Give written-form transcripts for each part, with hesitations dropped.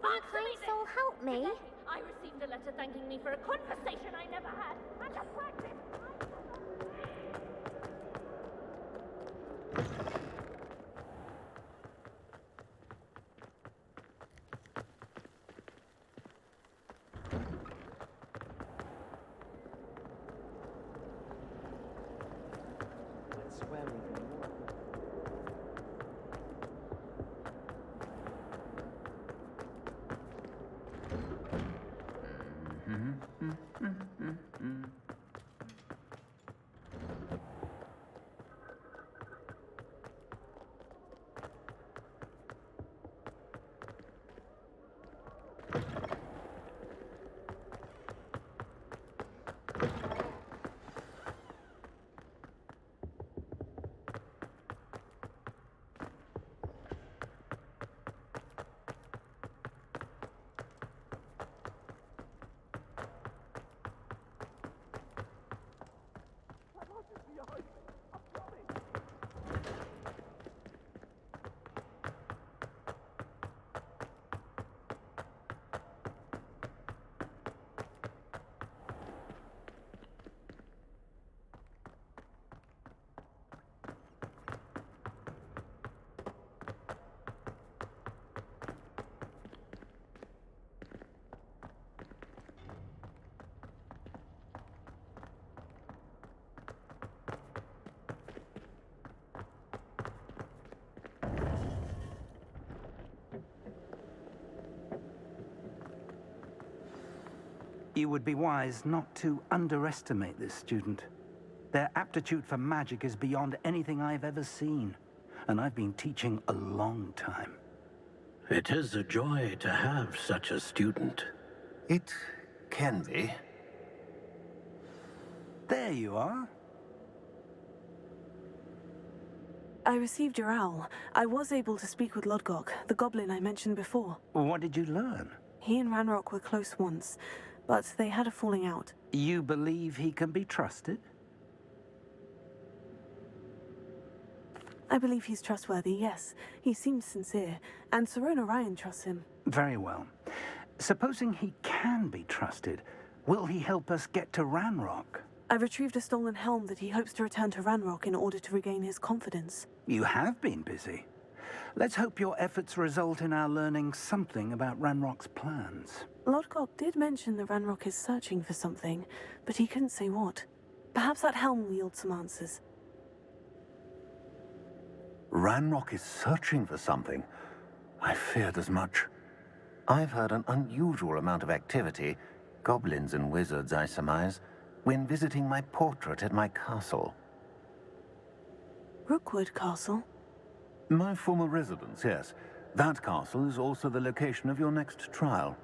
Can kind soul help me? I received a letter thanking me for a conversation I never had, and a practice. You would be wise not to underestimate this student. Their aptitude for magic is beyond anything I've ever seen, and I've been teaching a long time. It is a joy to have such a student. It can be. There you are. I received your owl. I was able to speak with Lodgok, the goblin I mentioned before. What did you learn? He and Ranrock were close once, but they had a falling out. You believe he can be trusted? I believe he's trustworthy, yes. He seems sincere, and Sirona Ryan trusts him. Very well. Supposing he can be trusted, will he help us get to Ranrock? I've retrieved a stolen helm that he hopes to return to Ranrock in order to regain his confidence. You have been busy. Let's hope your efforts result in our learning something about Ranrock's plans. Lodgok did mention that Ranrock is searching for something, but he couldn't say what. Perhaps that helm will yield some answers. Ranrock is searching for something. I feared as much. I've heard an unusual amount of activity, goblins and wizards, I surmise, when visiting my portrait at my castle. Rookwood Castle? My former residence, yes. That castle is also the location of your next trial.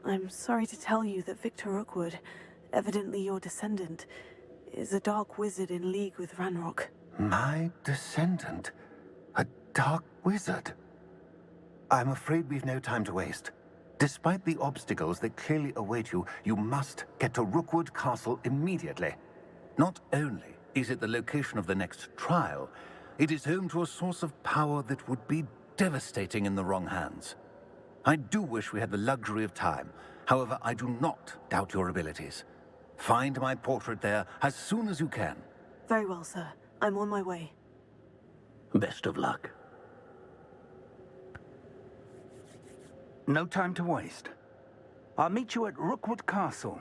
I'm sorry to tell you that Victor Rookwood, evidently your descendant, is a dark wizard in league with Ranrock. My descendant? A dark wizard? I'm afraid we've no time to waste. Despite the obstacles that clearly await you, you must get to Rookwood Castle immediately. Not only is it the location of the next trial, it is home to a source of power that would be devastating in the wrong hands. I do wish we had the luxury of time. However, I do not doubt your abilities. Find my portrait there as soon as you can. Very well, sir. I'm on my way. Best of luck. No time to waste. I'll meet you at Rookwood Castle.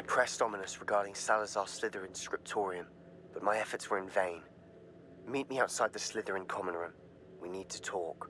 pressed Ominous regarding Salazar Slytherin's scriptorium, but my efforts were in vain. Meet me outside the Slytherin common room. We need to talk.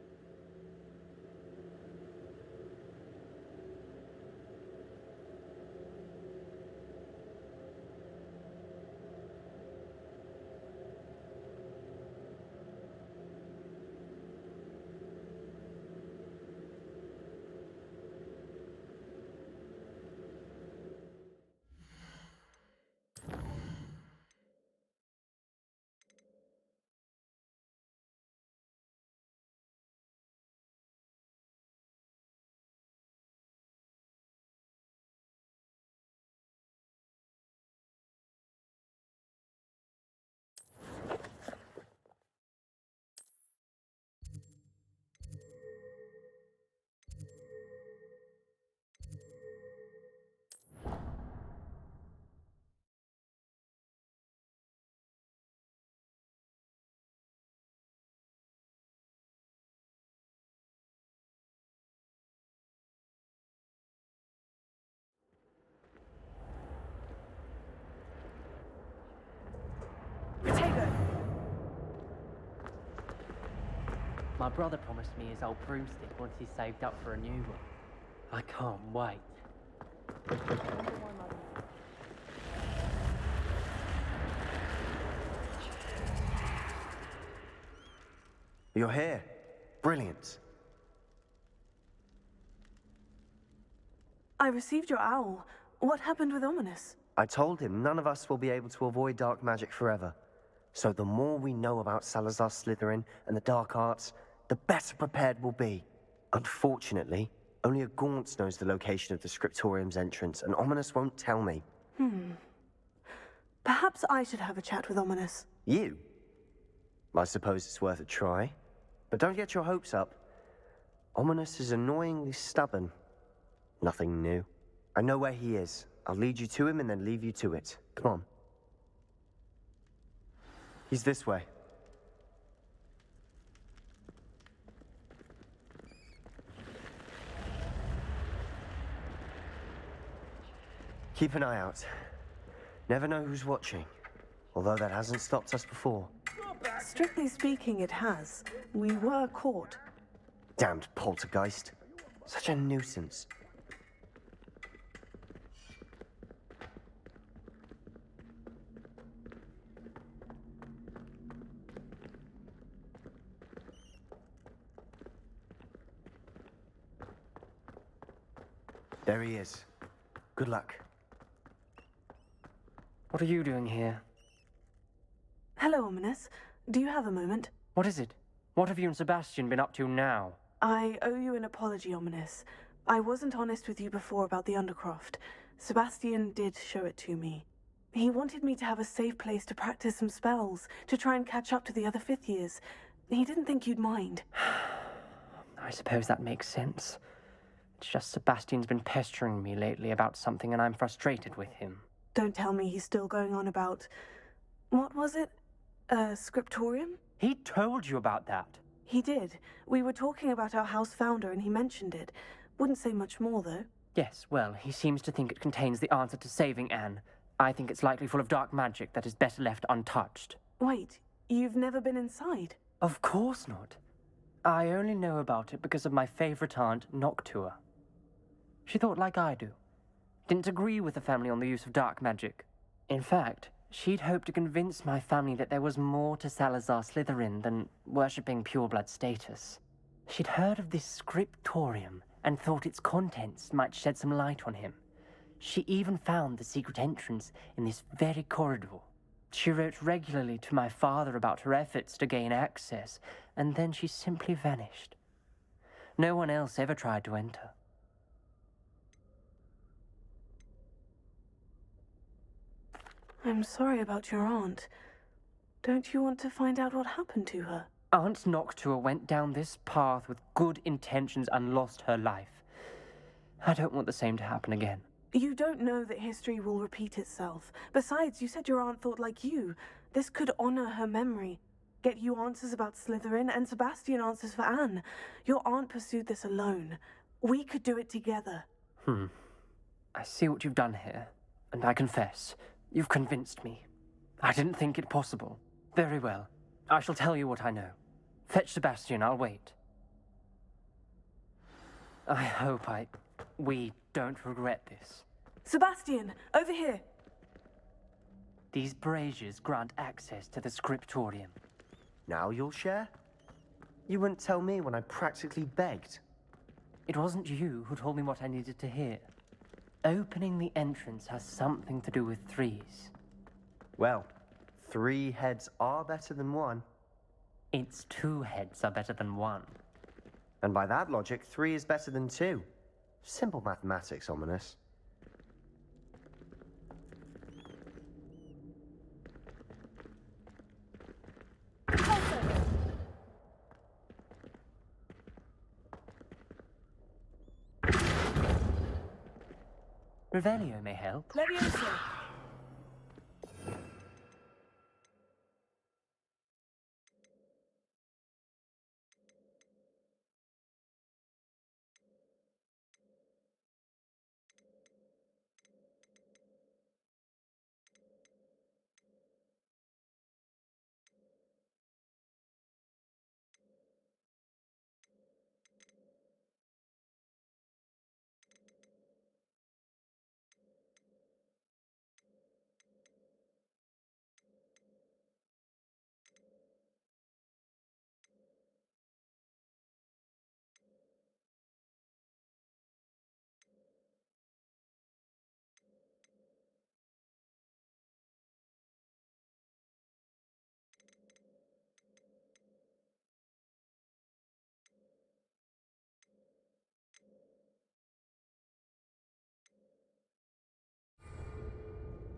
My brother promised me his old broomstick once he's saved up for a new one. I can't wait. You're here. Brilliant. I received your owl. What happened with Ominous? I told him none of us will be able to avoid dark magic forever. So the more we know about Salazar Slytherin and the dark arts, the better prepared we'll be. Unfortunately, only a Gaunt knows the location of the scriptorium's entrance, and Ominous won't tell me. Perhaps I should have a chat with Ominous. You? I suppose it's worth a try. But don't get your hopes up. Ominous is annoyingly stubborn. Nothing new. I know where he is. I'll lead you to him and then leave you to it. Come on. He's this way. Keep an eye out. Never know who's watching. Although that hasn't stopped us before. Strictly speaking, it has. We were caught. Damned poltergeist. Such a nuisance. There he is. Good luck. What are you doing here? Hello, Ominous. Do you have a moment? What is it? What have you and Sebastian been up to now? I owe you an apology, Ominous. I wasn't honest with you before about the Undercroft. Sebastian did show it to me. He wanted me to have a safe place to practice some spells, to try and catch up to the other fifth years. He didn't think you'd mind. I suppose that makes sense. It's just Sebastian's been pestering me lately about something and I'm frustrated with him. Don't tell me he's still going on about... What was it? Scriptorium? He told you about that? He did. We were talking about our house founder and he mentioned it. Wouldn't say much more, though. Yes, well, he seems to think it contains the answer to saving Anne. I think it's likely full of dark magic that is better left untouched. Wait, you've never been inside? Of course not. I only know about it because of my favorite aunt, Noctua. She thought like I do. Didn't agree with the family on the use of dark magic. In fact, she'd hoped to convince my family that there was more to Salazar Slytherin than worshipping pureblood status. She'd heard of this scriptorium and thought its contents might shed some light on him. She even found the secret entrance in this very corridor. She wrote regularly to my father about her efforts to gain access, and then she simply vanished. No one else ever tried to enter. I'm sorry about your aunt. Don't you want to find out what happened to her? Aunt Noctua went down this path with good intentions and lost her life. I don't want the same to happen again. You don't know that history will repeat itself. Besides, you said your aunt thought like you. This could honor her memory. Get you answers about Slytherin and Sebastian answers for Anne. Your aunt pursued this alone. We could do it together. I see what you've done here. And I confess, you've convinced me. I didn't think it possible. Very well. I shall tell you what I know. Fetch Sebastian, I'll wait. I hope we don't regret this. Sebastian, over here. These braziers grant access to the scriptorium. Now you'll share? You wouldn't tell me when I practically begged. It wasn't you who told me what I needed to hear. Opening the entrance has something to do with threes. Well, 3 heads are better than 1. It's 2 heads are better than 1. And by that logic, 3 is better than 2. Simple mathematics, Ominous. Revelio may help. Levioso.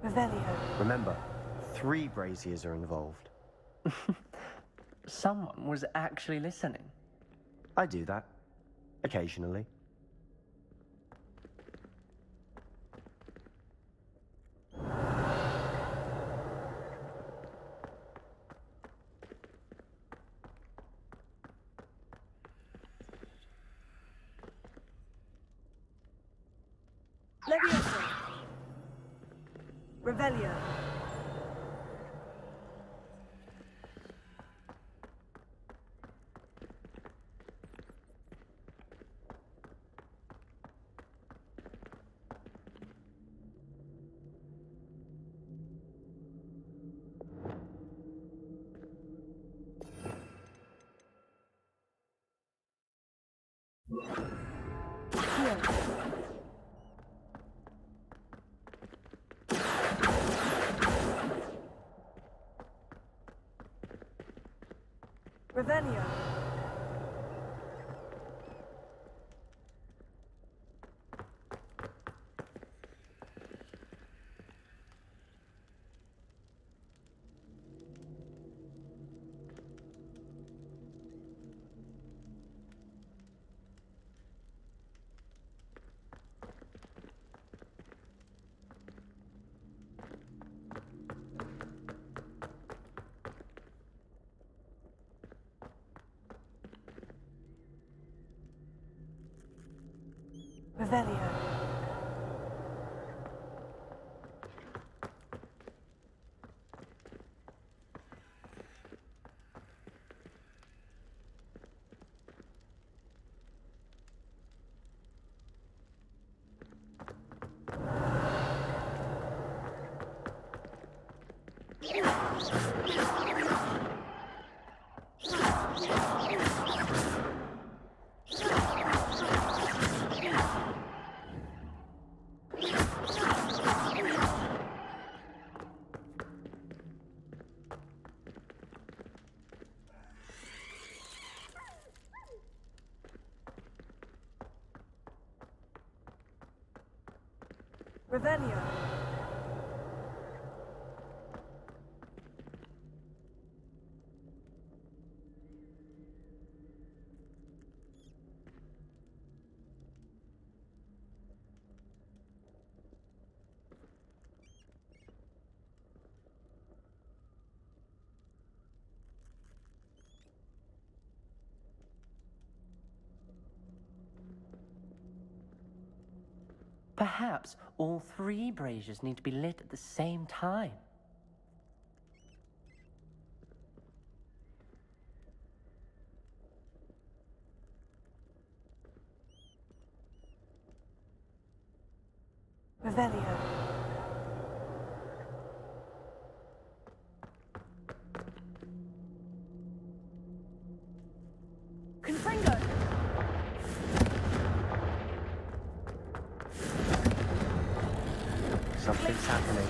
Revelio. Remember, 3 braziers are involved. Someone was actually listening. I do that. Occasionally. Levioso. Revelio. Here. Revelio. Revelio. Revelio. Perhaps all 3 braziers need to be lit at the same time. Revelio. Confringo! Something's happening.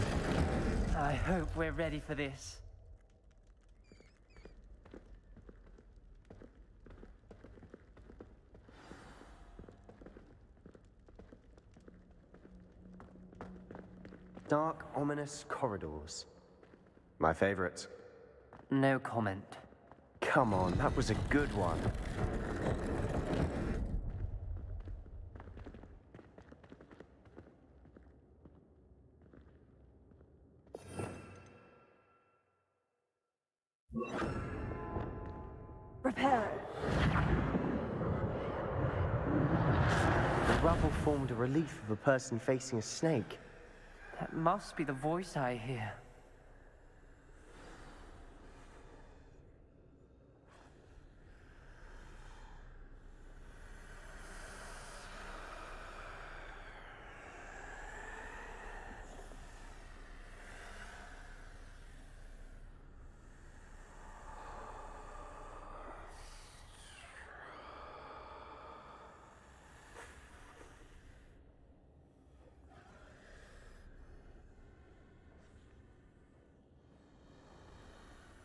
I hope we're ready for this. Dark, ominous corridors. My favorite. No comment. Come on, that was a good one. Reparo. The rubble formed a relief of a person facing a snake. That must be the voice I hear.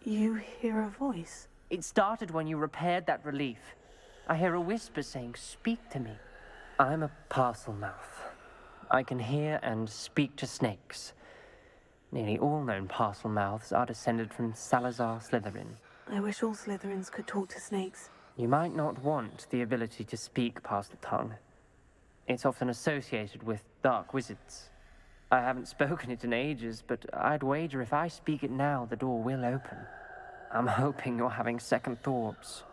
You hear a voice? It started when you repaired that relief. I hear a whisper saying, "Speak to me." I'm a parcel mouth. I can hear and speak to snakes. Nearly all known parcel mouths are descended from Salazar Slytherin. I wish all Slytherins could talk to snakes. You might not want the ability to speak parcel tongue. It's often associated with dark wizards. I haven't spoken it in ages, but I'd wager if I speak it now, the door will open. I'm hoping you're having second thoughts.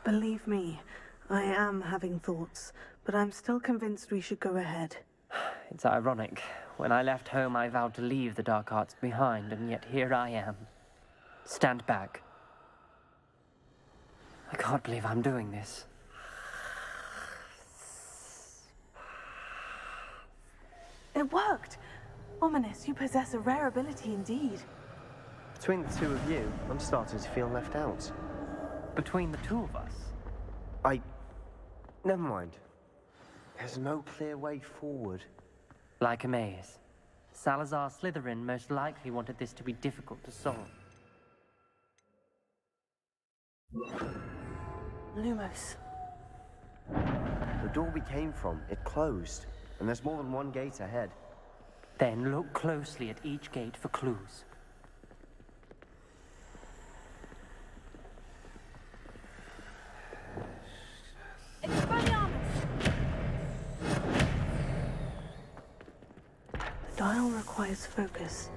Believe me, I am having thoughts, but I'm still convinced we should go ahead. It's ironic. When I left home, I vowed to leave the dark arts behind, and yet here I am. Stand back. I can't believe I'm doing this. It worked! Ominous, you possess a rare ability indeed. Between the two of you, I'm starting to feel left out. Between the two of us? Never mind. There's no clear way forward. Like a maze. Salazar Slytherin most likely wanted this to be difficult to solve. Lumos. The door we came from, it closed. And there's more than one gate ahead. Then look closely at each gate for clues. The dial requires focus.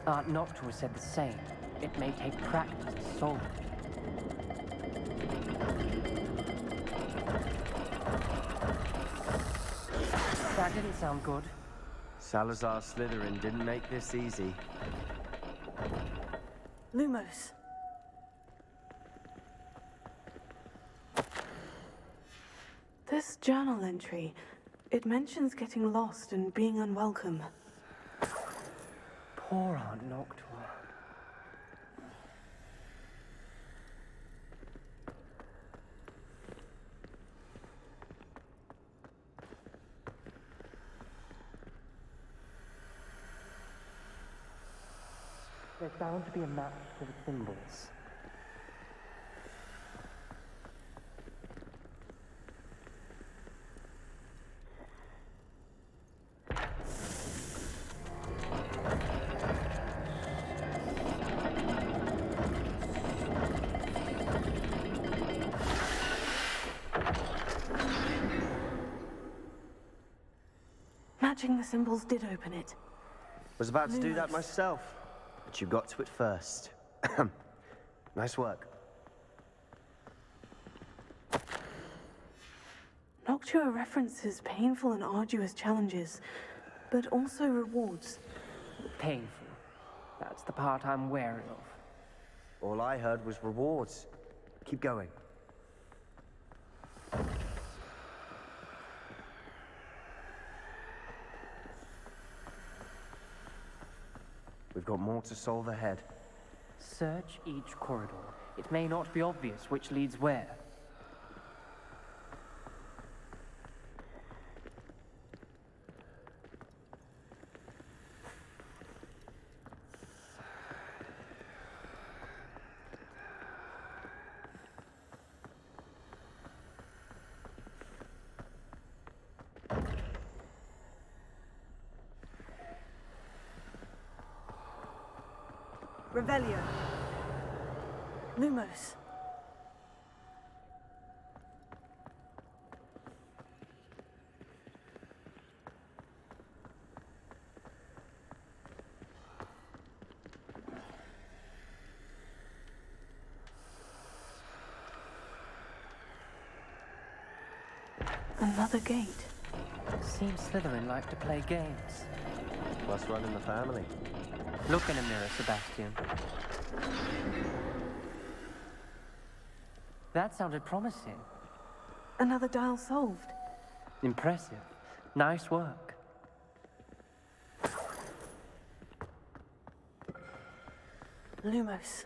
Aunt Noctua said the same. It may take practice to solve it. That didn't sound good. Salazar Slytherin didn't make this easy. Lumos. This journal entry, it mentions getting lost and being unwelcome. Poor Aunt Noctua. There's bound to be a match to the symbols. Matching the symbols did open it. Was about to do that Lumos. myself. But you got to it first. Nice work. Noctua references painful and arduous challenges, but also rewards. Painful. That's the part I'm wary of. All I heard was rewards. Keep going. We've got more to solve ahead. Search each corridor. It may not be obvious which leads where. Revelio. Lumos. Another gate. Seems Slytherin like to play games. What's running the family? Look in a mirror, Sebastian. That sounded promising. Another dial solved. Impressive. Nice work. Lumos.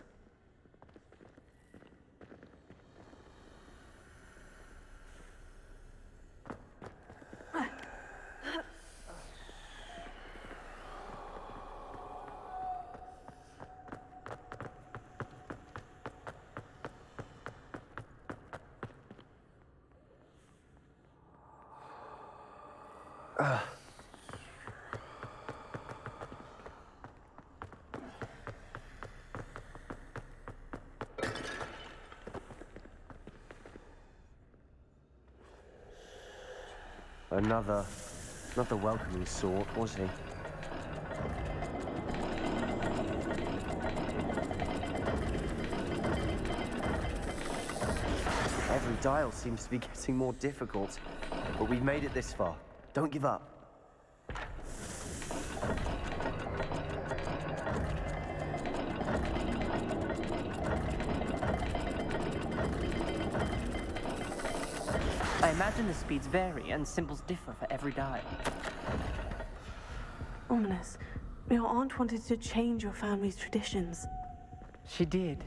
Another welcoming sort, was he? Every dial seems to be getting more difficult, but we've made it this far. Don't give up. I imagine the speeds vary and symbols differ for every dial. Ominous. Your aunt wanted to change your family's traditions. She did,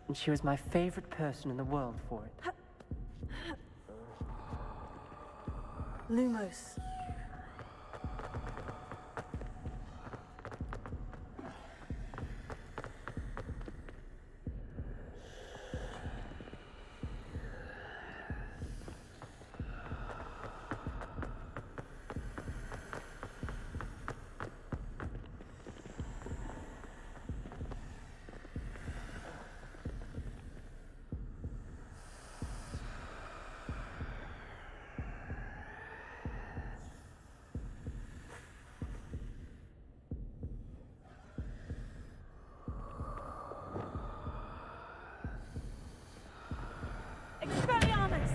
and she was my favorite person in the world for it. Lumos. Expelliarmus!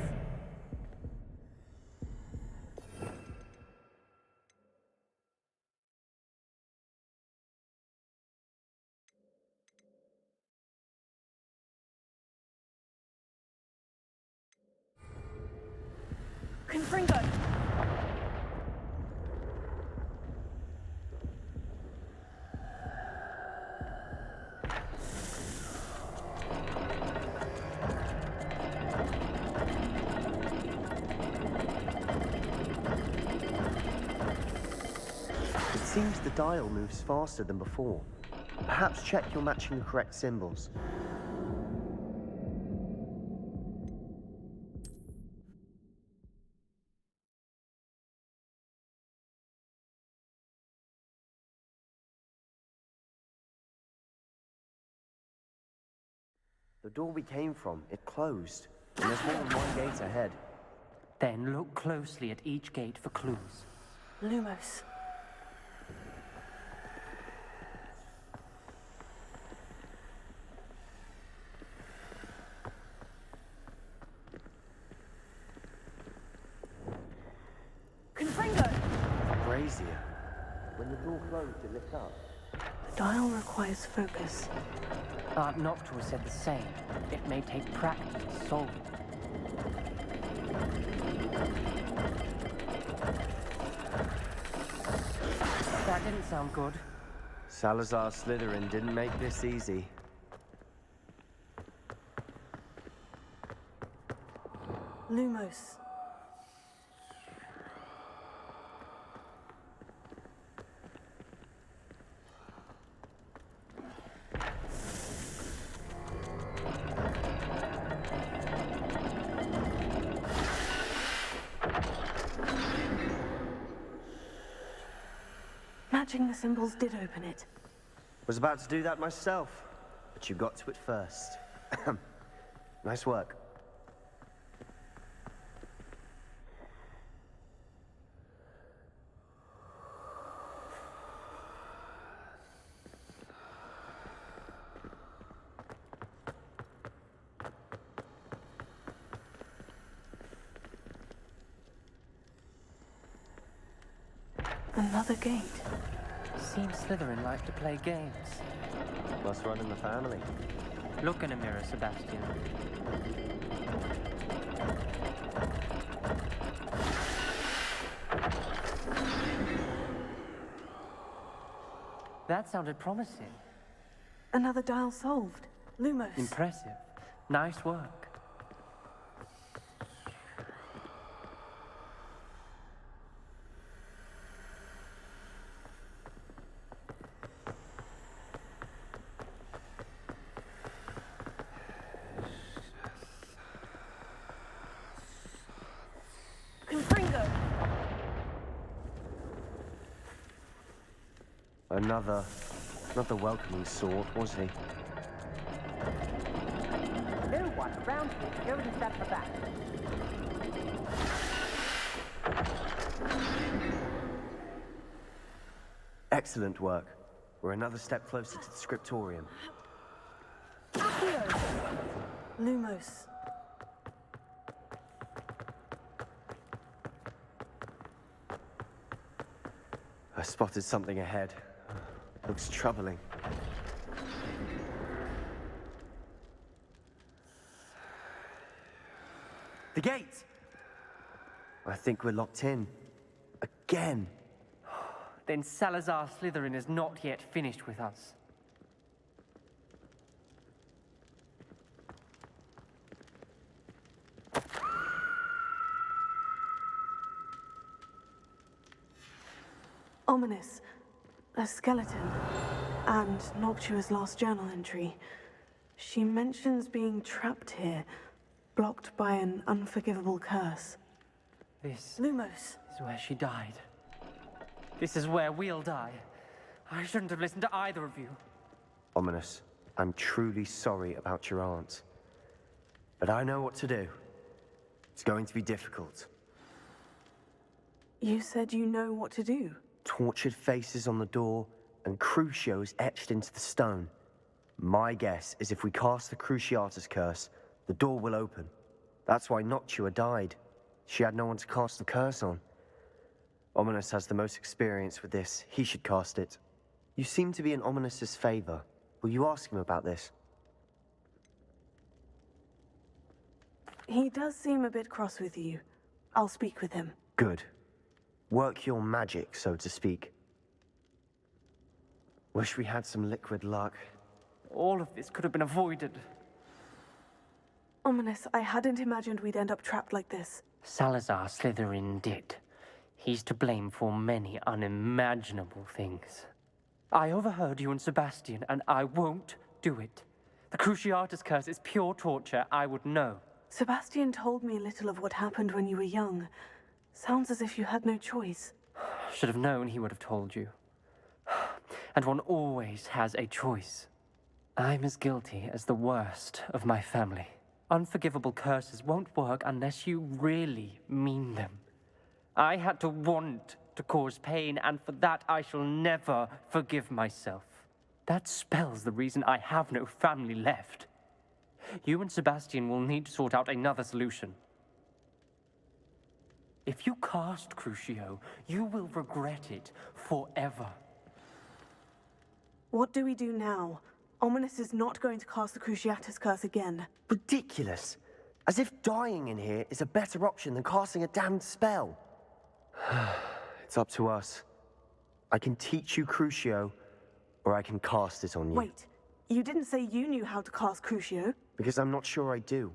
Confringo! It seems the dial moves faster than before. Perhaps check you're matching the correct symbols. The door we came from, it closed. And there's more than one gate ahead. Then look closely at each gate for clues. Lumos. crazier. When the door closed, it lit up. The dial requires focus. Aunt Noctua said the same. It may take practice to solve it. That didn't sound good. Salazar Slytherin didn't make this easy. Lumos. Matching the symbols did open it. Was about to do that myself, but you got to it first. Nice work. Another gate. Seems Slytherin like to play games. Must run in the family. Look in a mirror, Sebastian. That sounded promising. Another dial solved. Lumos. Impressive. Nice work. Not the welcoming sort, was he? No one around here goes a step for that. Excellent work. We're another step closer to the scriptorium. Lumos. I spotted something ahead. Looks troubling. The gate! I think we're locked in. Again. Then Salazar Slytherin is not yet finished with us. Ominous. A skeleton. And Noctua's last journal entry. She mentions being trapped here, blocked by an unforgivable curse. This Lumos. is where she died. This is where we'll die. I shouldn't have listened to either of you. Ominous, I'm truly sorry about your aunt. But I know what to do. It's going to be difficult. You said you know what to do. Tortured faces on the door and Crucios etched into the stone. My guess is if we cast the Cruciatus curse, the door will open. That's why Noctua died. She had no one to cast the curse on. Ominous has the most experience with this. He should cast it. You seem to be in Ominous's favor. Will you ask him about this? He does seem a bit cross with you. I'll speak with him. Good. Work your magic, so to speak. Wish we had some liquid luck. All of this could have been avoided. Ominous, I hadn't imagined we'd end up trapped like this. Salazar Slytherin did. He's to blame for many unimaginable things. I overheard you and Sebastian, and I won't do it. The Cruciatus curse is pure torture. I would know. Sebastian told me a little of what happened when you were young. Sounds as if you had no choice. Should have known he would have told you. And one always has a choice. I'm as guilty as the worst of my family. Unforgivable curses won't work unless you really mean them. I had to want to cause pain, and for that I shall never forgive myself. That spells the reason I have no family left. You and Sebastian will need to sort out another solution. If you cast Crucio, you will regret it forever. What do we do now? Ominous is not going to cast the Cruciatus curse again. Ridiculous. As if dying in here is a better option than casting a damned spell. It's up to us. I can teach you Crucio, or I can cast it on you. Wait, you didn't say you knew how to cast Crucio? Because I'm not sure I do.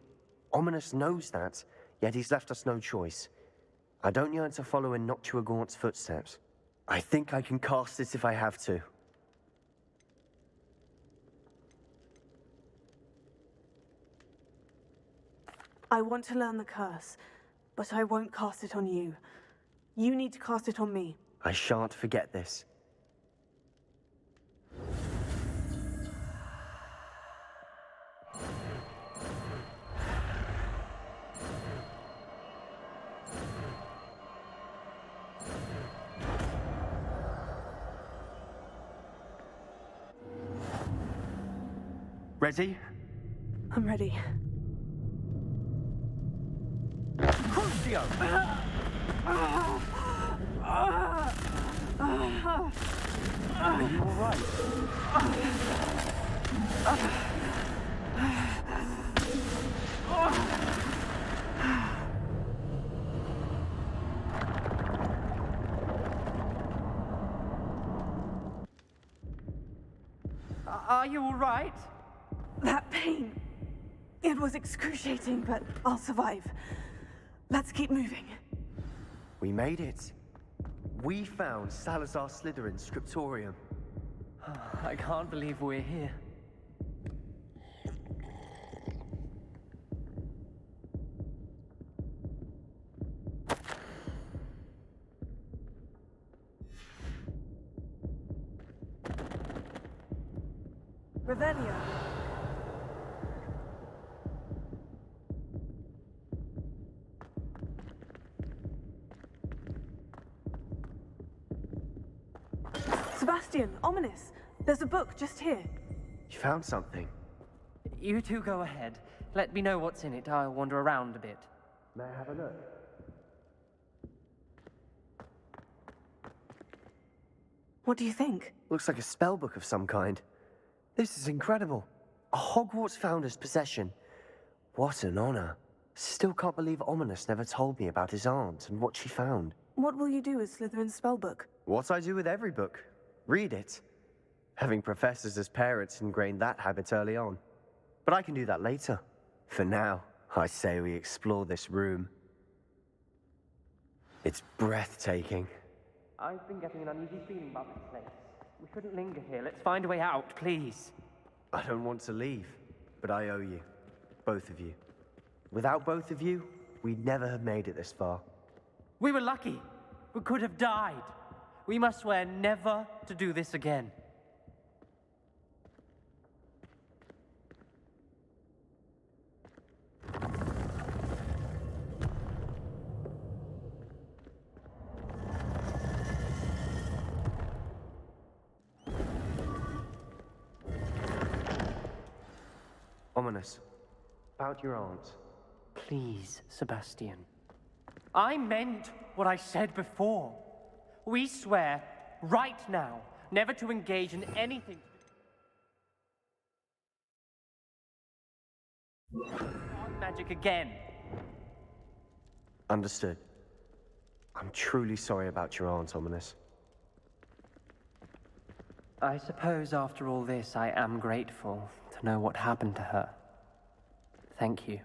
Ominous knows that, yet he's left us no choice. I don't yearn to follow in Noctua Gaunt's footsteps. I think I can cast it if I have to. I want to learn the curse, but I won't cast it on you. You need to cast it on me. I shan't forget this. Ready? I'm ready. Crucio! Are you all right? Are you all right? That pain. It was excruciating, but I'll survive. Let's keep moving. We made it. We found Salazar Slytherin's scriptorium. I can't believe we're here. Revelio. Sebastian, Ominous. There's a book just here. You found something. You two go ahead. Let me know what's in it. I'll wander around a bit. May I have a look? What do you think? Looks like a spell book of some kind. This is incredible. A Hogwarts founder's possession. What an honor. Still can't believe Ominous never told me about his aunt and what she found. What will you do with Slytherin's spellbook? What I do with every book. Read it. Having professors as parents ingrained that habit early on. But I can do that later. For now, I say we explore this room. It's breathtaking. I've been getting an uneasy feeling about this place. We shouldn't linger here. Let's find a way out, please. I don't want to leave, but I owe you. Both of you. Without both of you, we'd never have made it this far. We were lucky. We could have died. We must swear never to do this again. Ominous. About your aunt. Please, Sebastian. I meant what I said before. We swear, right now, never to engage in anything dark magic again. Understood. I'm truly sorry about your aunt, Ominous. I suppose after all this, I am grateful to know what happened to her. Thank you.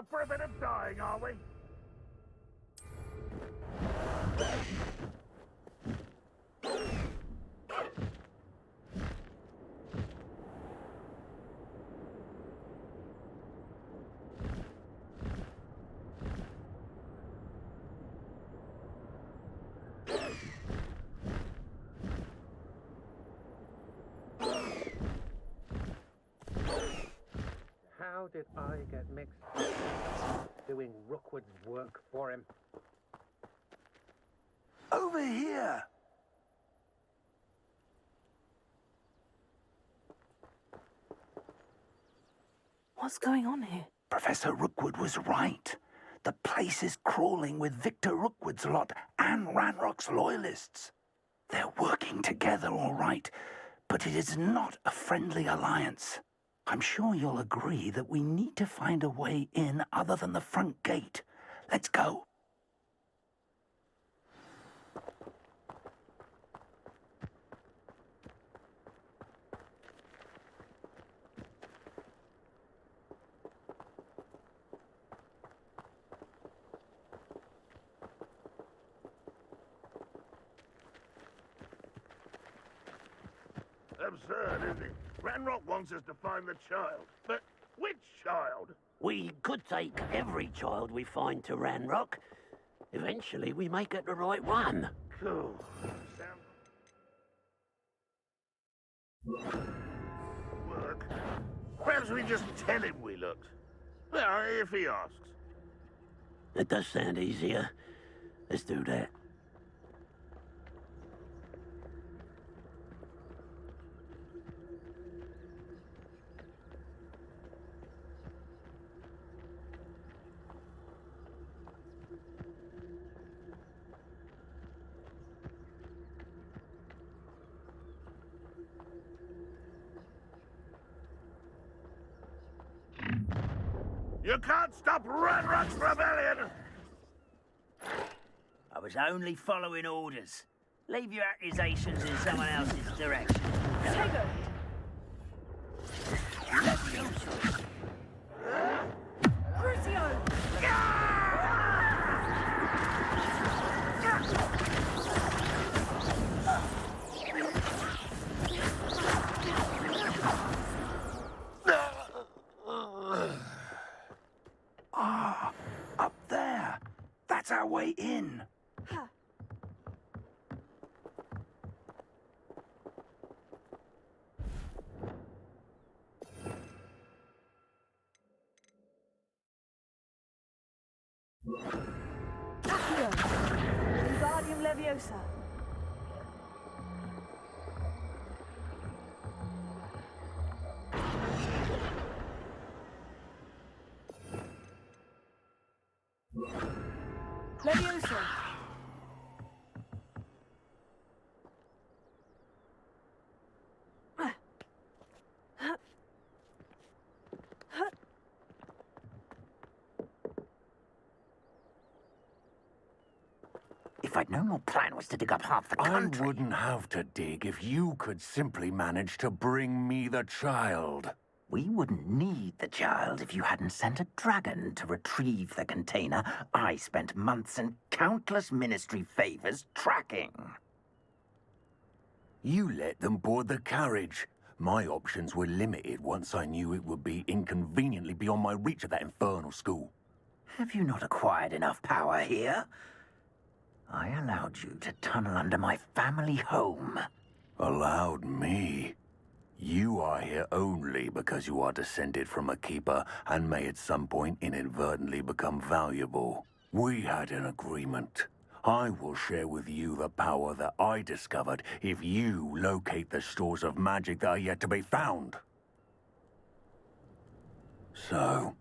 up for a bit of dying, are we? How did I get mixed up doing Rookwood's work for him? Over here! What's going on here? Professor Rookwood was right. The place is crawling with Victor Rookwood's lot and Ranrock's loyalists. They're working together, all right, but it is not a friendly alliance. I'm sure you'll agree that we need to find a way in other than the front gate. Let's go. Absurd, isn't it? Ranrock wants us to find the child. But which child? We could take every child we find to Ranrock. Eventually, we may get the right one. Cool. Work. Perhaps we just tell him we looked. Well, if he asks. It does sound easier. Let's do that. You can't stop Ranrock's rebellion! I was only following orders. Leave your accusations in someone else's direction. Tego! Crucio! Ah, up there. That's our way in. Accio! Wingardium Leviosa! Leviosa! If I'd known your plan was to dig up half the country... I wouldn't have to dig if you could simply manage to bring me the child. We wouldn't need the child if you hadn't sent a dragon to retrieve the container I spent months and countless ministry favors tracking. You let them board the carriage. My options were limited once I knew it would be inconveniently beyond my reach at that infernal school. Have you not acquired enough power here? I allowed you to tunnel under my family home. Allowed me? You are here only because you are descended from a keeper and may at some point inadvertently become valuable. We had an agreement. I will share with you the power that I discovered if you locate the stores of magic that are yet to be found. So,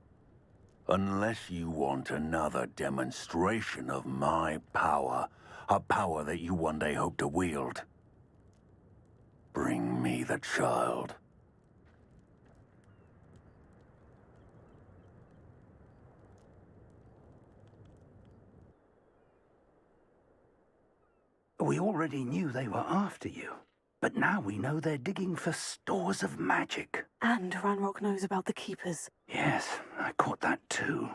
unless you want another demonstration of my power, a power that you one day hope to wield, bring me the child. We already knew they were after you, but now we know they're digging for stores of magic. And Ranrock knows about the Keepers. Yes, I caught that too.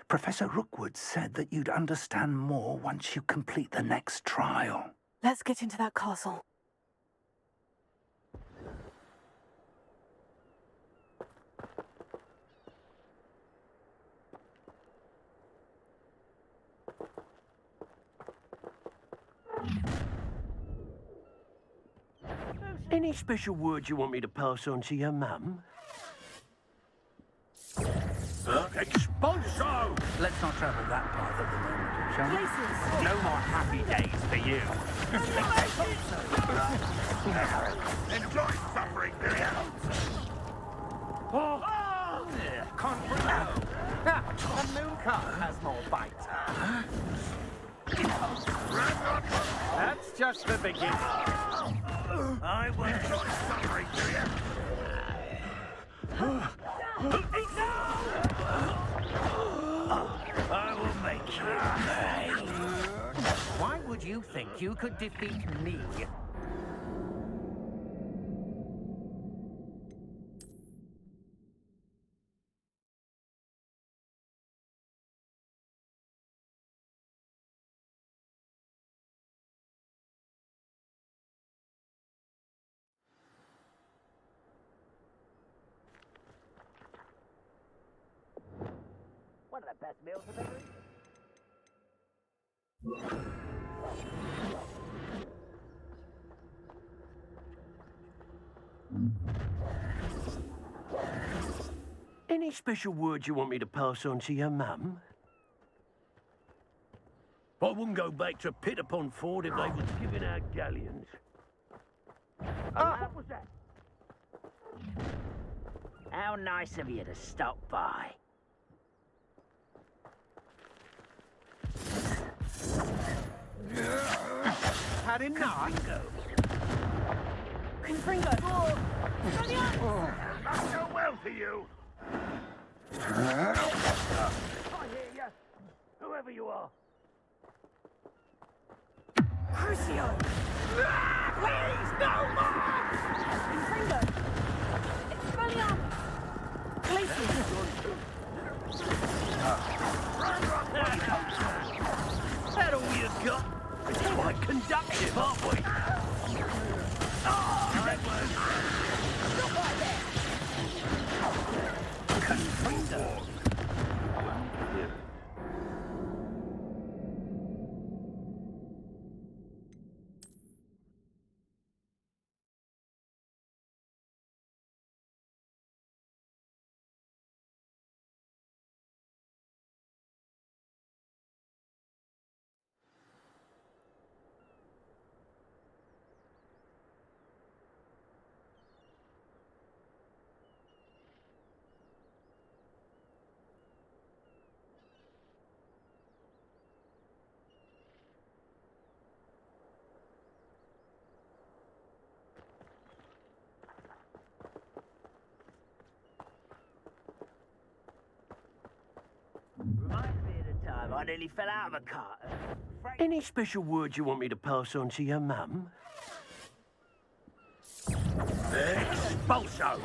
Professor Rookwood said that you'd understand more once you complete the next trial. Let's get into that castle. Any special words you want me to pass on to your mum? Expulso! Let's not travel that path at the moment, shall we? Places! No more happy days for you. Enjoy suffering, will you? The moon calf has more bite. That's just the beginning. I will. Suffering, will you? I will make you pay. Why would you think you could defeat me? One of the best meals I've ever eaten. Any special words you want me to pass on to your mum? I wouldn't go back to Pit upon Ford if they was giving out galleons. What was that? How nice of you to stop by. Had enough? Confringo! Not go well for you. I hear you. Whoever you are. Crucio! Please, no more! Confringo! Expelliarm! Glacius! That all you got? It's quite conductive, aren't we? Reminds me of the time I nearly fell out of a cart. Any special words you want me to pass on to your mum? Expulso!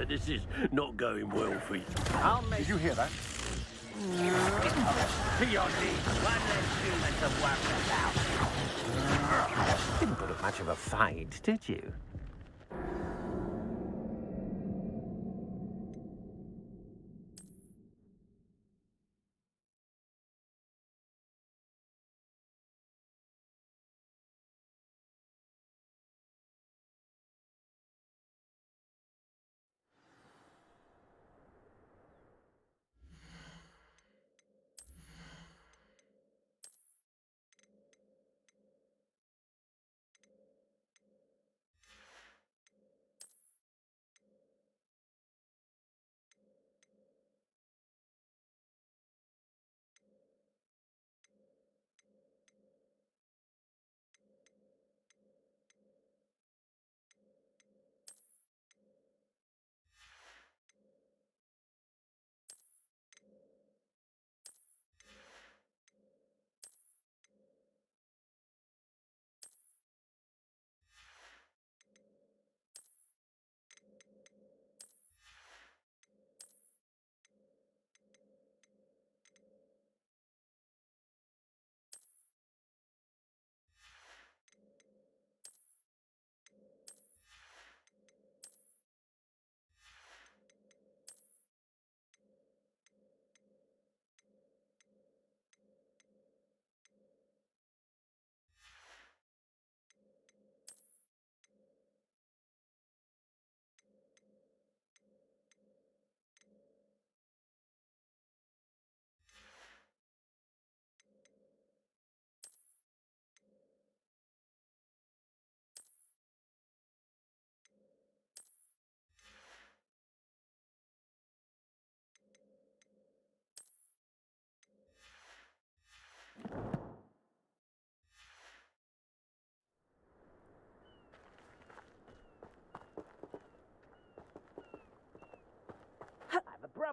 This is not going well for you. Did you hear that? To your knees. One less human to work about. Didn't put up much of a fight, did you?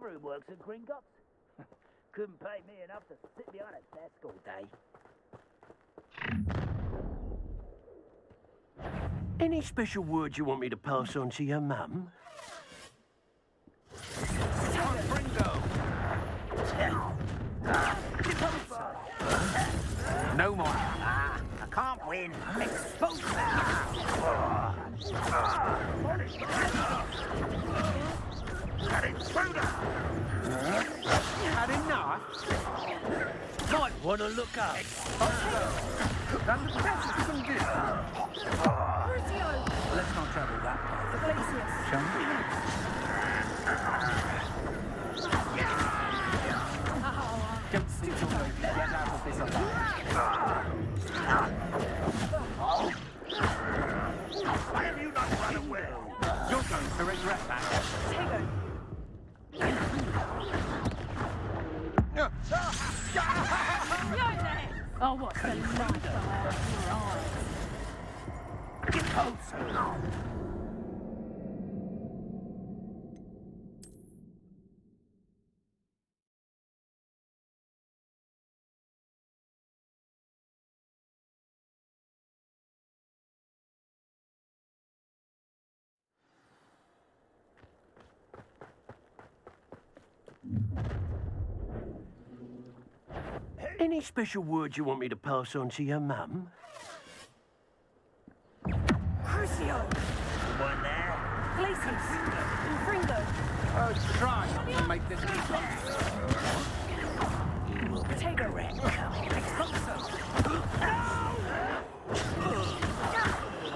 brother who works at Gringotts. Couldn't pay me enough to sit behind a desk all day. Any special words you want me to pass on to your mum? No more. I can't win. Expose Had enough? Might want to look up. Done the best you can do. Let's not travel that way. Shall we? Don't sit your way. Get out of this Why have you not run away? You're going to regret that. Oh, what's the light behind your eyes? Get closer. Any special words you want me to pass on to your mum? Crucio! One there. Glacius! Fringo! Try to make this easy. Potato! Expulso!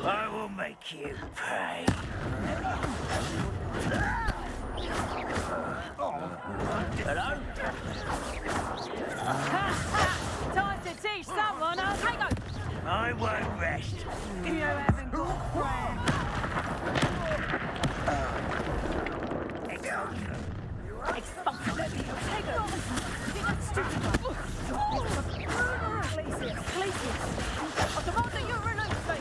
I will make you pay. Hello? Time to teach someone how to go! I won't rest. You haven't got friends! Expulso! Potato! Stupid one! Glacius! Glacius! I demand that you release me!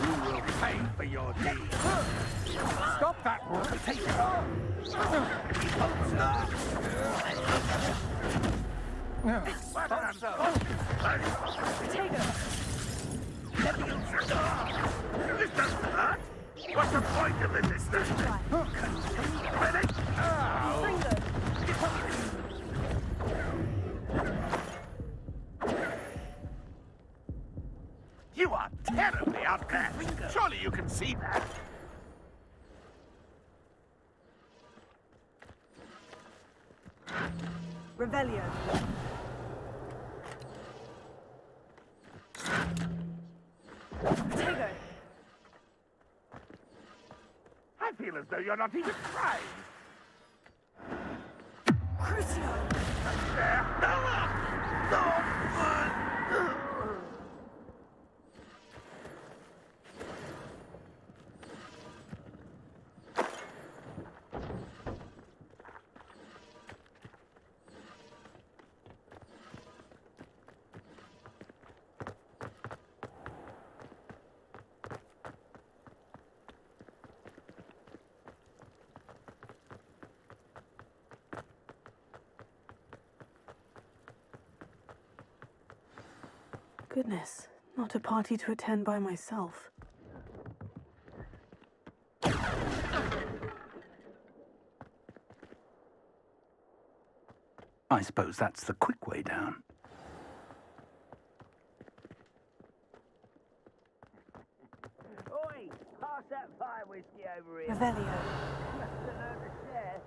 You will pay for your deeds. Stop that potato. Potato! This doesn't hurt. What's the point of this thing? Ready? Fringo! You are terribly outmatched. Surely you can see that. Revelio. Potato! I feel as though you're not even trying. Crucio! There. No. Goodness, not a party to attend by myself. I suppose that's the quick way down. Oi! Pass that fire whiskey over here. Revelio. You have to learn to share.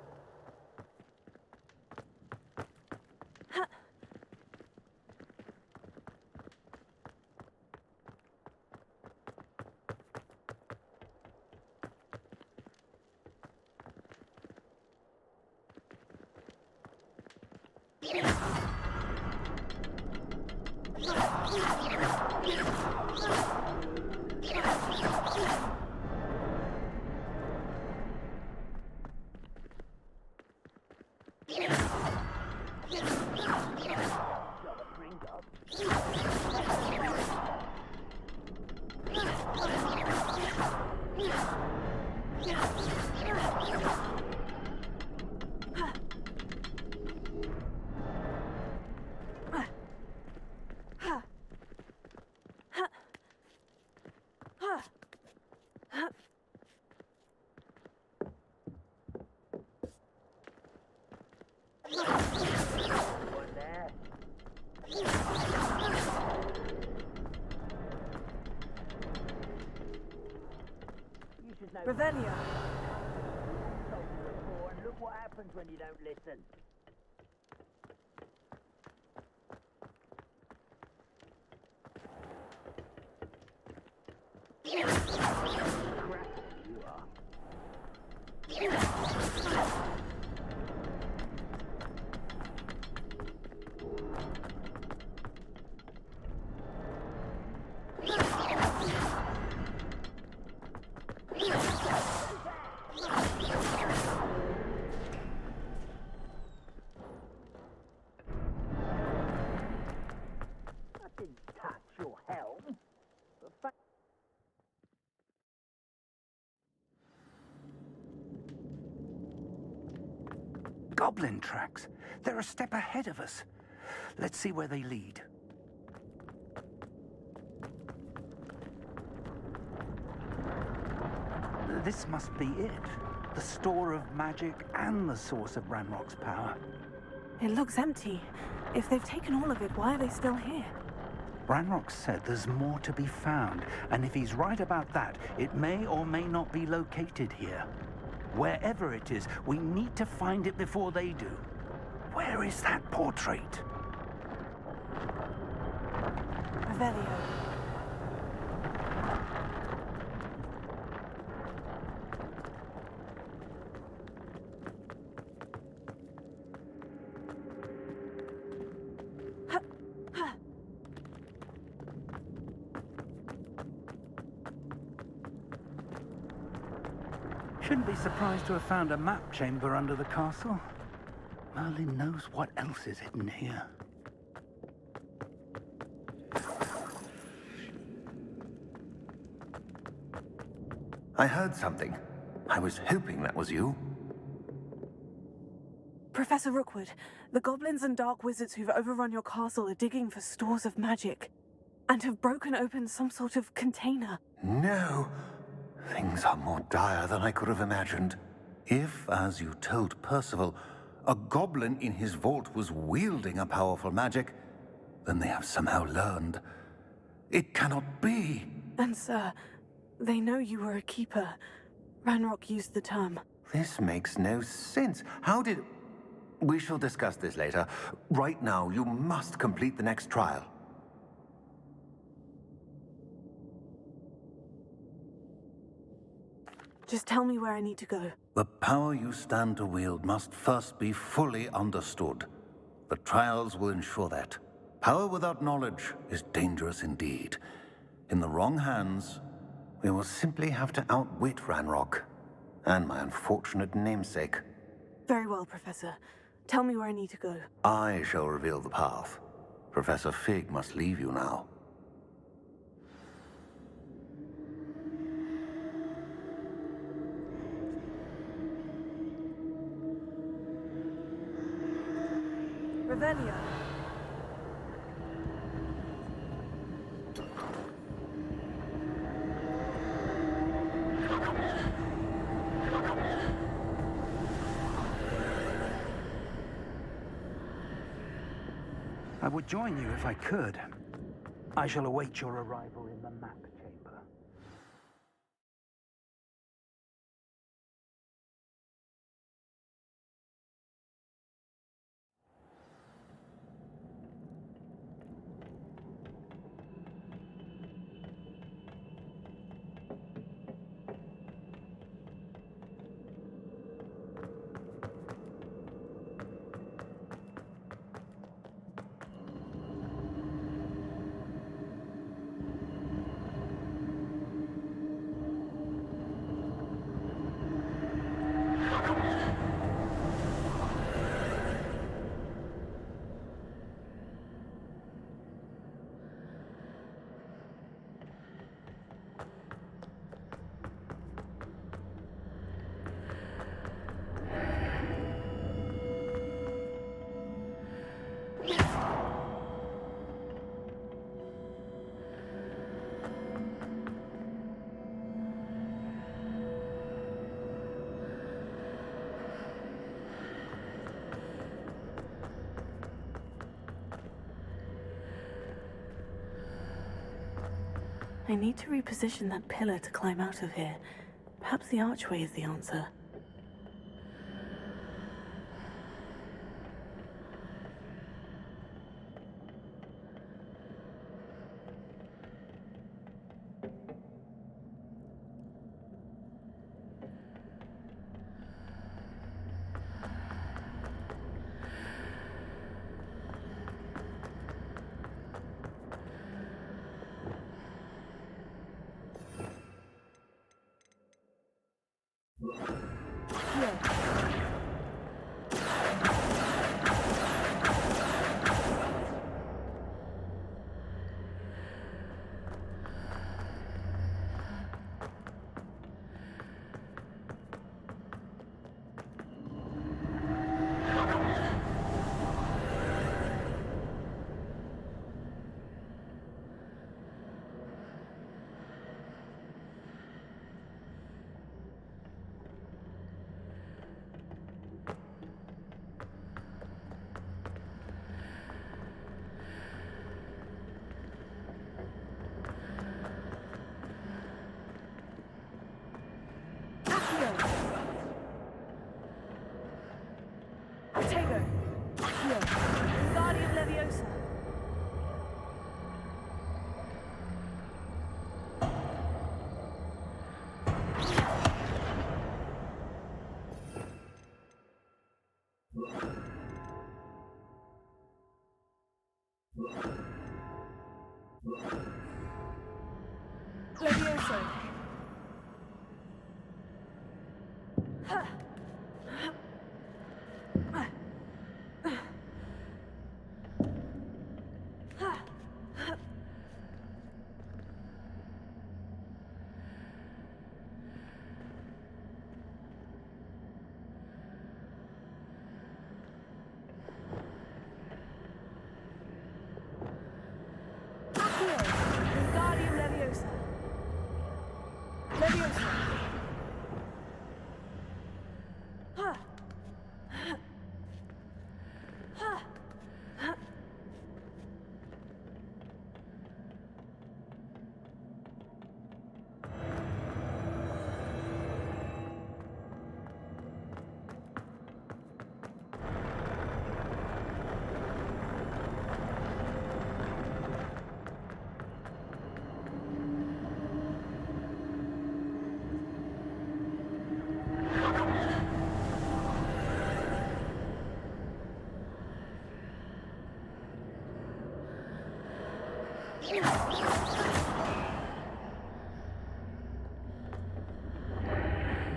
Revelio. And look what happens when you don't listen. Goblin tracks. They're a step ahead of us. Let's see where they lead. This must be it. The store of magic and the source of Ranrock's power. It looks empty. If they've taken all of it, why are they still here? Ranrock said there's more to be found, and if he's right about that, it may or may not be located here. Wherever it is, we need to find it before they do. Where is that portrait? Revelio. Shouldn't be surprised to have found a map chamber under the castle. Merlin knows what else is hidden here. I heard something. I was hoping that was you. Professor Rookwood, the goblins and dark wizards who've overrun your castle are digging for stores of magic and have broken open some sort of container. No. Things are more dire than I could have imagined. If, as you told Percival, a goblin in his vault was wielding a powerful magic, then they have somehow learned. It cannot be. And sir, they know you were a keeper. Ranrock used the term. This makes no sense. How did... We shall discuss this later. Right now, you must complete the next trial. Just tell me where I need to go. The power you stand to wield must first be fully understood. The trials will ensure that. Power without knowledge is dangerous indeed. In the wrong hands, we will simply have to outwit Ranrock and my unfortunate namesake. Very well, Professor. Tell me where I need to go. I shall reveal the path. Professor Fig must leave you now. Revelio. I would join you if I could. I shall await your arrival in the map chamber. I need to reposition that pillar to climb out of here. Perhaps the archway is the answer. Levioso!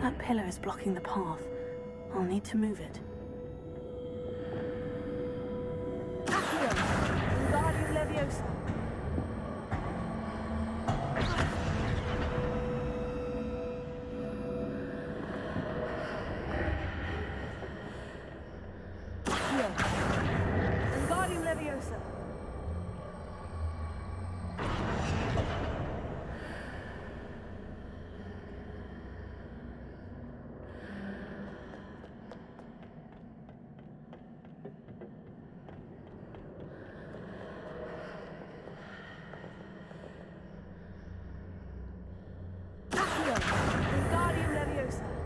That pillar is blocking the path. I'll need to move it. Accio! Wingardium Leviosa! Accio! Wingardium Leviosa! Wingardium Leviosa!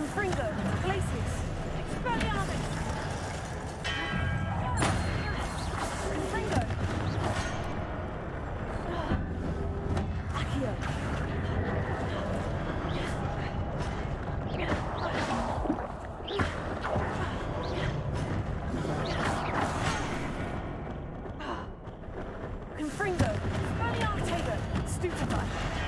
Confringo, Glacius, Expelliarmus! Confringo! Accio! Confringo, Expelliarmus! Stupefy!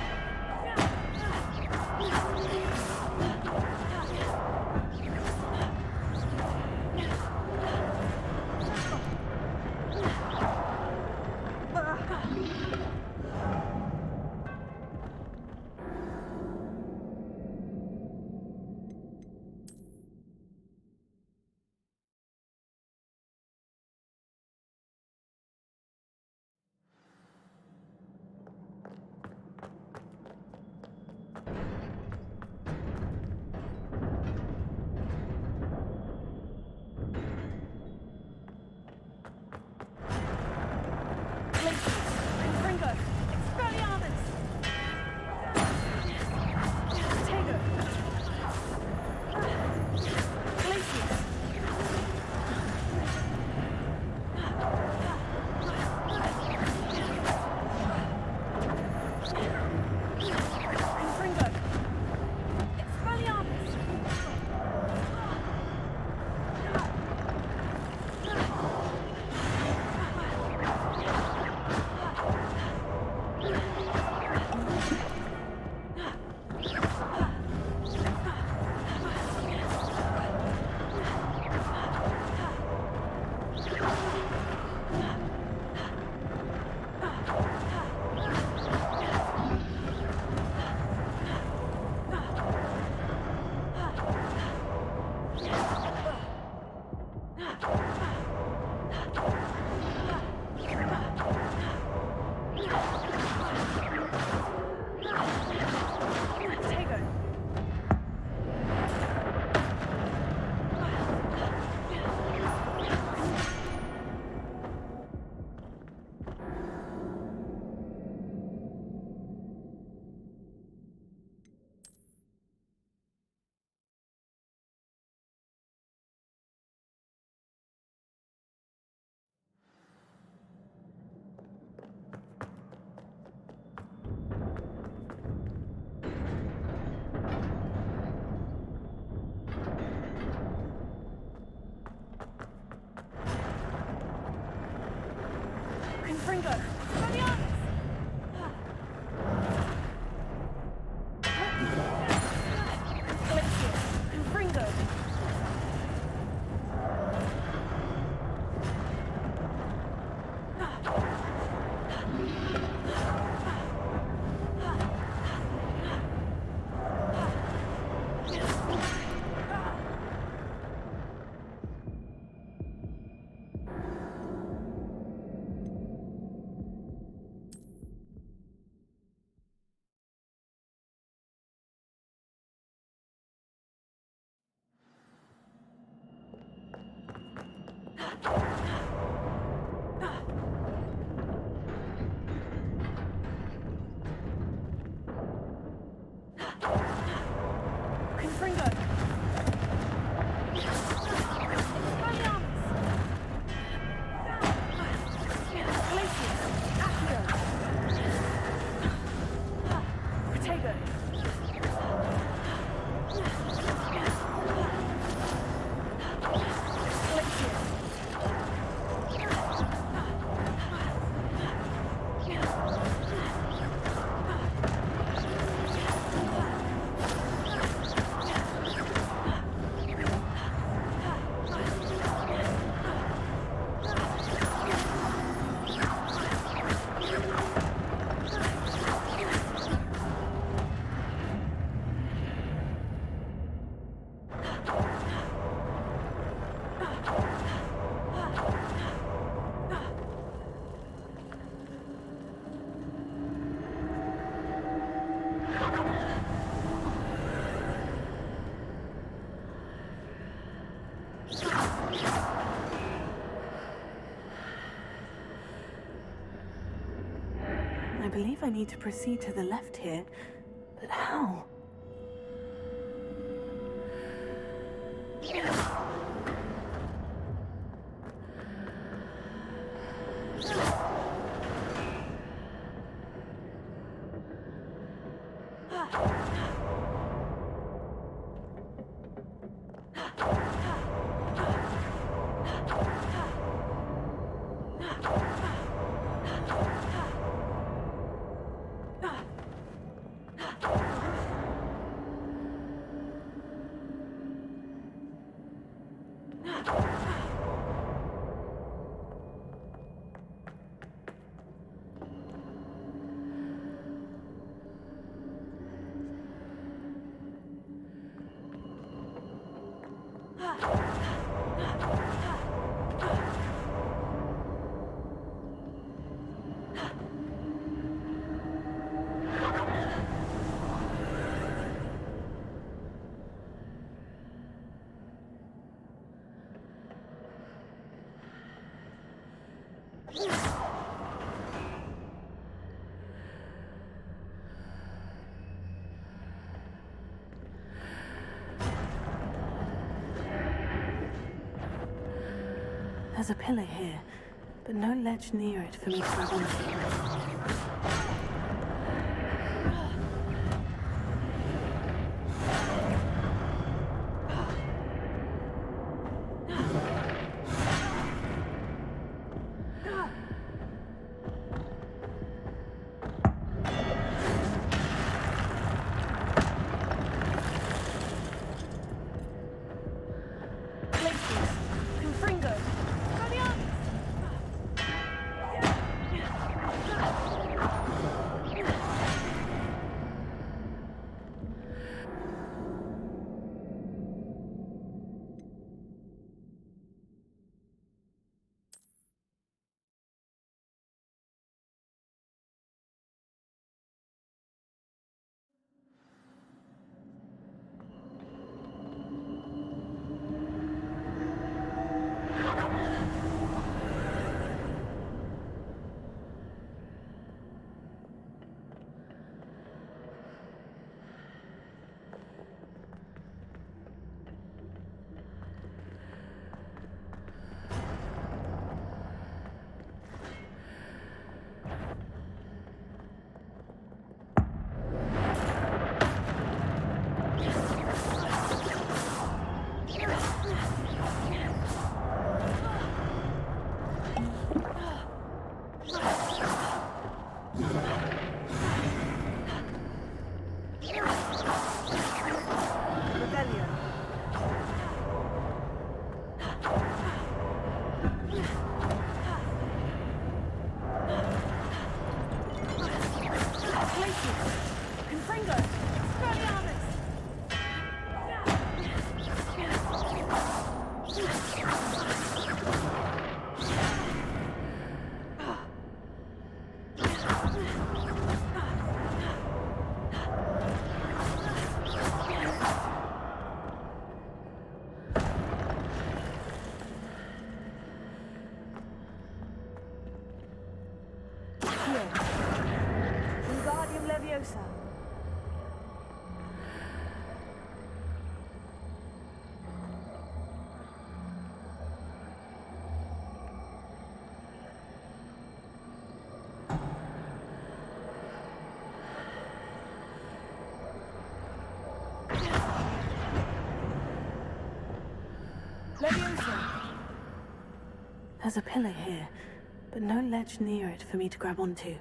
I believe I need to proceed to the left here, but how? There's a pillar here, but no ledge near it for me to grab onto. There's a pillar here, but no ledge near it for me to grab onto.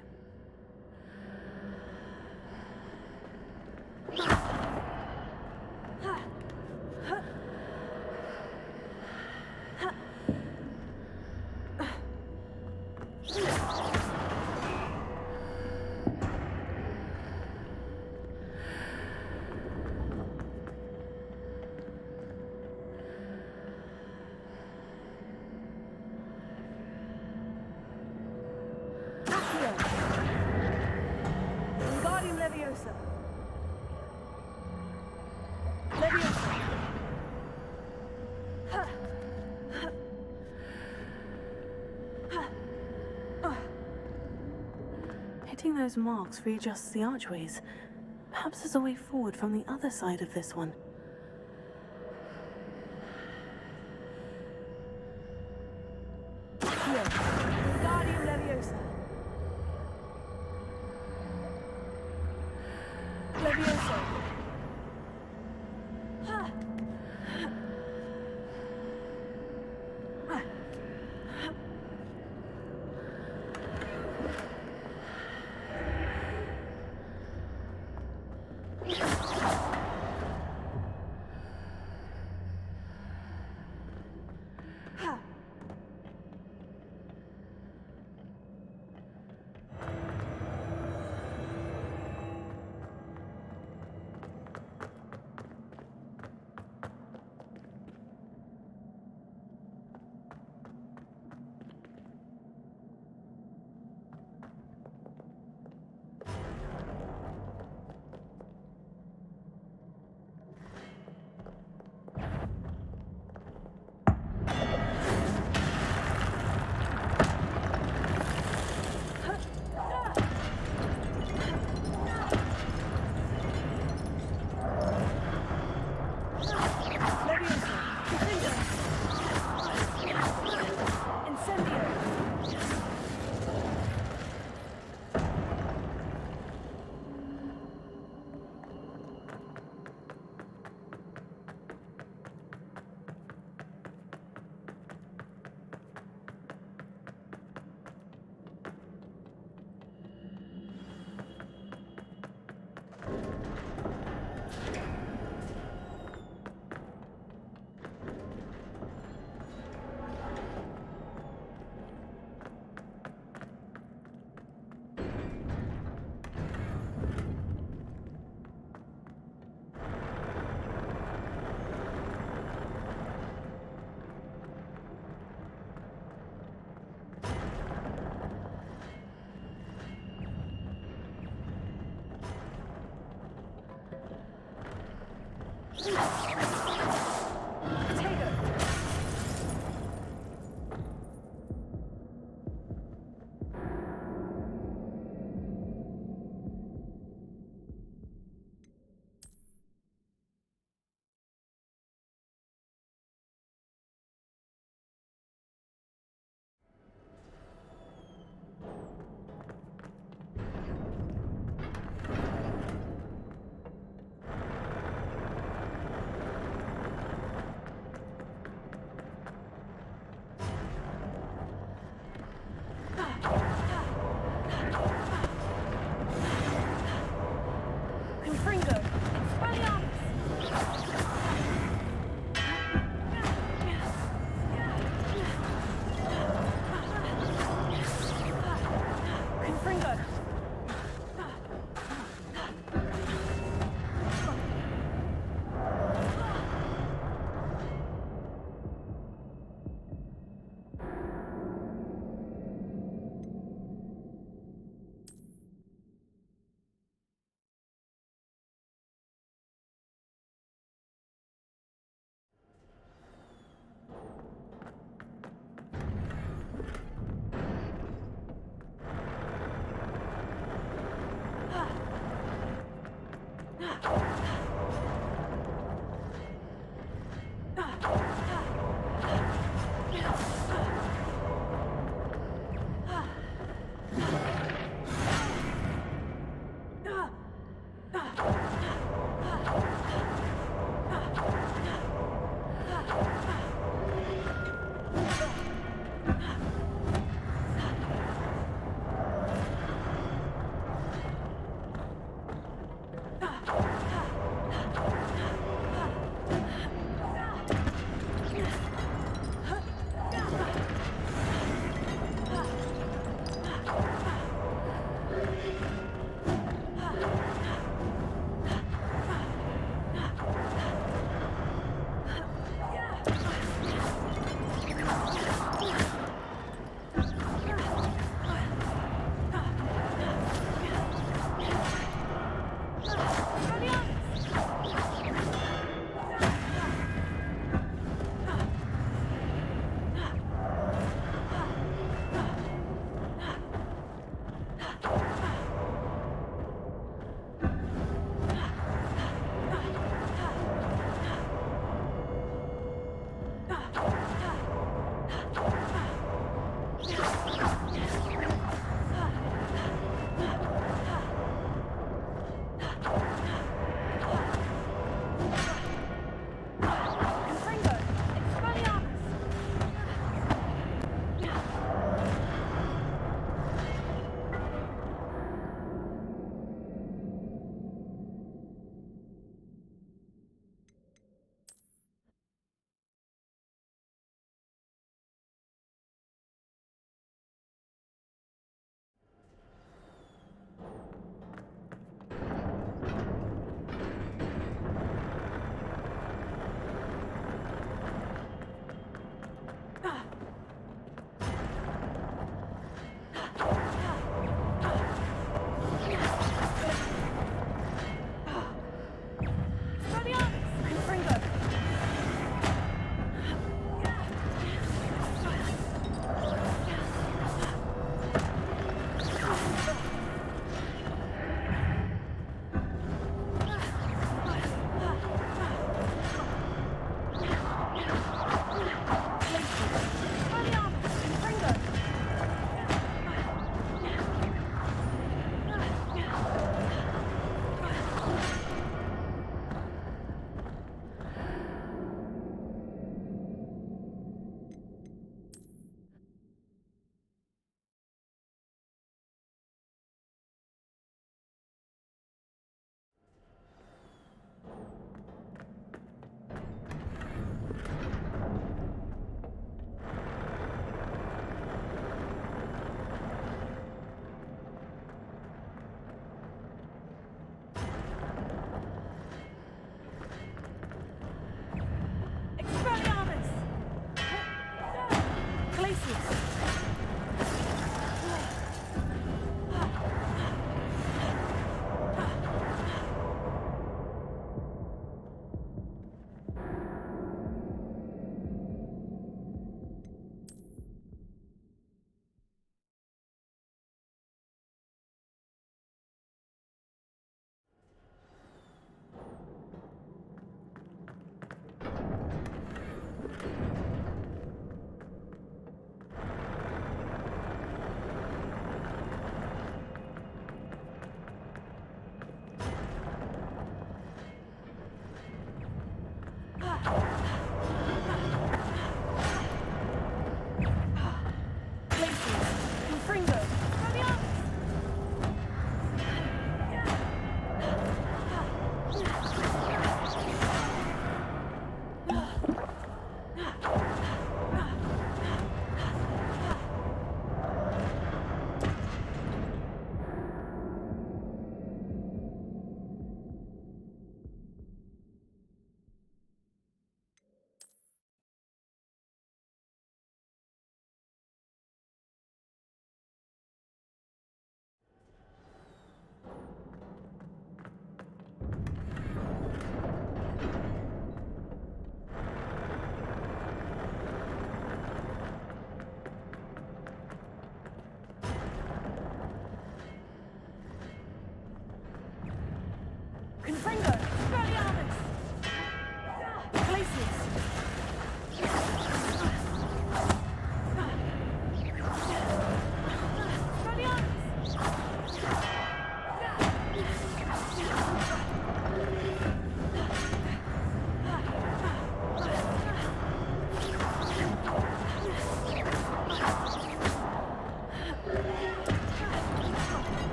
Hitting those marks readjusts the archways. Perhaps there's a way forward from the other side of this one. Here. Wingardium Leviosa. Leviosa. Ha!